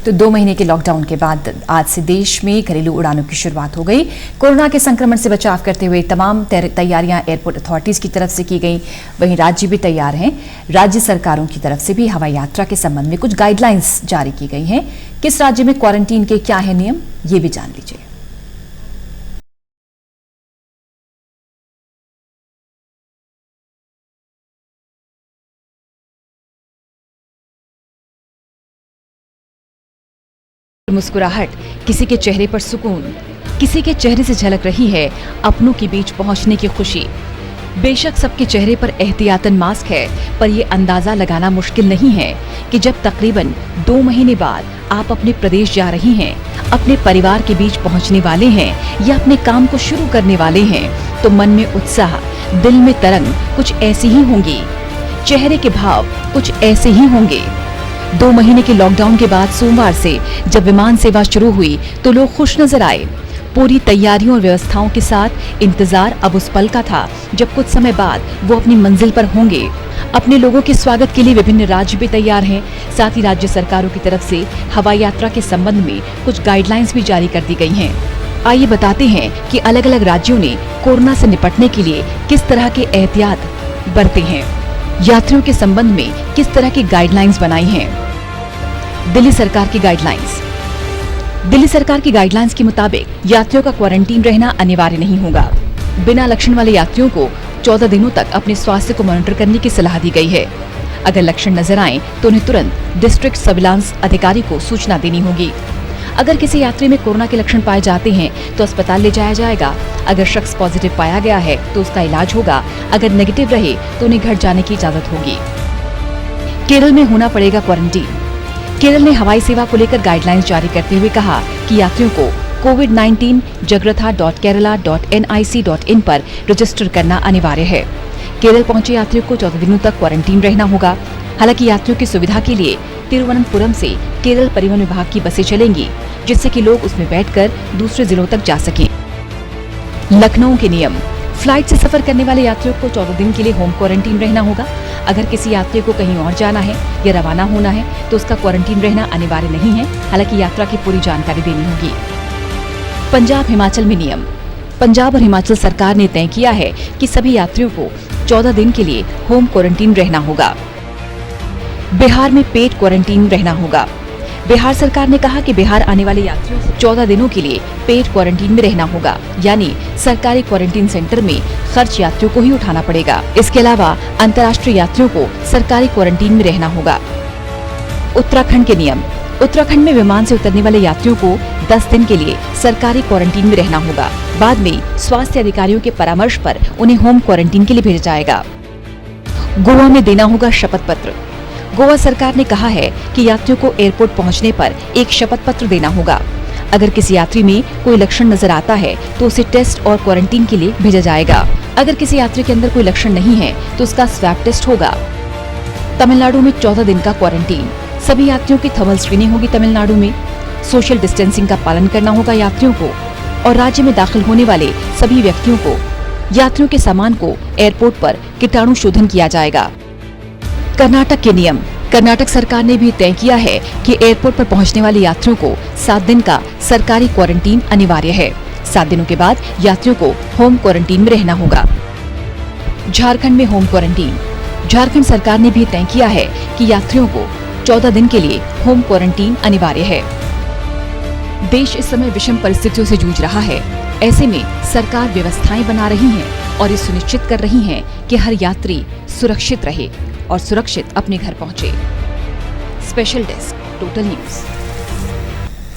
तो 2 महीने के लॉकडाउन के बाद आज से देश में घरेलू उड़ानों की शुरुआत हो गई। कोरोना के संक्रमण से बचाव करते हुए तमाम तैयारियां एयरपोर्ट अथॉरिटीज की तरफ से की गई। वहीं राज्य भी तैयार हैं। राज्य सरकारों की तरफ से भी हवाई यात्रा के संबंध में कुछ गाइडलाइंस जारी की गई हैं। किस राज्य में क्वारंटीन के क्या है नियम, ये भी जान लीजिए। मुस्कुराहट, किसी के चेहरे पर सुकून, किसी के चेहरे से झलक रही है अपनों के बीच पहुंचने की खुशी। बेशक सबके चेहरे पर एहतियातन मास्क है, पर यह अंदाजा लगाना मुश्किल नहीं है कि जब तकरीबन 2 महीने बाद आप अपने प्रदेश जा रही हैं, अपने परिवार के बीच पहुंचने वाले हैं या अपने काम को शुरू करने वाले हैं, तो मन में उत्साह, दिल में तरंग कुछ ऐसी ही होंगी, चेहरे के भाव कुछ ऐसे ही होंगे। 2 महीने के लॉकडाउन के बाद सोमवार से जब विमान सेवा शुरू हुई तो लोग खुश नजर आए। पूरी तैयारियों और व्यवस्थाओं के साथ इंतजार अब उस पल का था जब कुछ समय बाद वो अपनी मंजिल पर होंगे। अपने लोगों के स्वागत के लिए विभिन्न राज्य भी तैयार हैं। साथ ही राज्य सरकारों की तरफ से हवाई यात्रा के संबंध में कुछ गाइडलाइंस भी जारी कर दी गई हैं। आइए बताते हैं कि अलग अलग राज्यों ने कोरोना से निपटने के लिए किस तरह के एहतियात बरते हैं, यात्रियों के संबंध में किस तरह की गाइडलाइंस बनाई हैं। दिल्ली सरकार की गाइडलाइंस। दिल्ली सरकार की गाइडलाइंस के मुताबिक यात्रियों का क्वारंटीन रहना अनिवार्य नहीं होगा। बिना लक्षण वाले यात्रियों को 14 दिनों तक अपने स्वास्थ्य को मॉनिटर करने की सलाह दी गई है। अगर लक्षण नजर आए तो उन्हें तुरंत डिस्ट्रिक्ट सर्विलांस अधिकारी को सूचना देनी होगी। अगर किसी यात्री में कोरोना के लक्षण पाए जाते हैं तो अस्पताल ले जाया जाएगा। अगर शख्स पॉजिटिव पाया गया है तो उसका इलाज होगा। अगर नेगेटिव रहे तो उन्हें घर जाने की इजाजत होगी। केरल में होना पड़ेगा क्वारंटीन। केरल ने हवाई सेवा को लेकर गाइडलाइंस जारी करते हुए कहा कि यात्रियों को COVID-19 jagratha.kerala.nic.in पर रजिस्टर करना अनिवार्य है। केरल पहुंचे यात्रियों को 14 दिनों तक क्वारंटीन रहना होगा। हालांकि यात्रियों की सुविधा के लिए तिरुवनंतपुरम से केरल परिवहन विभाग की बसें चलेंगी, जिससे कि लोग उसमें बैठकर दूसरे जिलों तक जा सकें। लखनऊ के नियम। फ्लाइट से सफर करने वाले यात्रियों को 14 दिन के लिए होम क्वारंटीन रहना होगा। अगर किसी यात्री को कहीं और जाना है या रवाना होना है तो उसका क्वारंटीन रहना अनिवार्य नहीं है। हालांकि यात्रा की पूरी जानकारी देनी होगी। पंजाब हिमाचल में नियम। पंजाब और हिमाचल सरकार ने तय किया है कि सभी यात्रियों को 14 दिन के लिए होम क्वारंटीन रहना होगा। बिहार में पेड क्वारंटीन रहना होगा। बिहार सरकार ने कहा कि बिहार आने वाले यात्रियों को 14 दिनों के लिए पेड क्वारंटीन में रहना होगा, यानी सरकारी क्वारंटीन सेंटर में खर्च यात्रियों को ही उठाना पड़ेगा। इसके अलावा अंतर्राष्ट्रीय यात्रियों को सरकारी क्वारंटीन में रहना होगा। उत्तराखंड के नियम। उत्तराखंड में विमान से उतरने वाले यात्रियों को 10 दिन के लिए सरकारी क्वारंटीन में रहना होगा। बाद में स्वास्थ्य अधिकारियों के परामर्श पर उन्हें होम क्वारंटीन के लिए भेजा जाएगा। गोवा में देना होगा शपथ पत्र। गोवा सरकार ने कहा है कि यात्रियों को एयरपोर्ट पहुंचने पर एक शपथ पत्र देना होगा। अगर किसी यात्री में कोई लक्षण नजर आता है तो उसे टेस्ट और क्वारंटीन के लिए भेजा जाएगा। अगर किसी यात्री के अंदर कोई लक्षण नहीं है तो उसका स्वैब टेस्ट होगा। तमिलनाडु में 14 दिन का क्वारंटीन। सभी यात्रियों की थर्मल स्क्रीनिंग होगी। तमिलनाडु में सोशल डिस्टेंसिंग का पालन करना होगा यात्रियों को, और राज्य में दाखिल होने वाले सभी व्यक्तियों को, यात्रियों के सामान को एयरपोर्ट पर कीटाणु शोधन किया जाएगा। कर्नाटक के नियम। कर्नाटक सरकार ने भी तय किया है कि एयरपोर्ट पर पहुंचने वाले यात्रियों को 7 दिन का सरकारी क्वारंटीन अनिवार्य है। 7 दिनों के बाद यात्रियों को होम क्वारंटीन में रहना होगा। झारखंड में होम क्वारंटीन। झारखंड सरकार ने भी तय किया है कि यात्रियों को 14 दिन के लिए होम क्वारंटीन अनिवार्य है। देश इस समय विषम परिस्थितियों से जूझ रहा है। ऐसे में सरकार व्यवस्थाएं बना रही है और ये सुनिश्चित कर रही है कि हर यात्री सुरक्षित रहे और सुरक्षित अपने घर पहुंचे। Special desk, total news.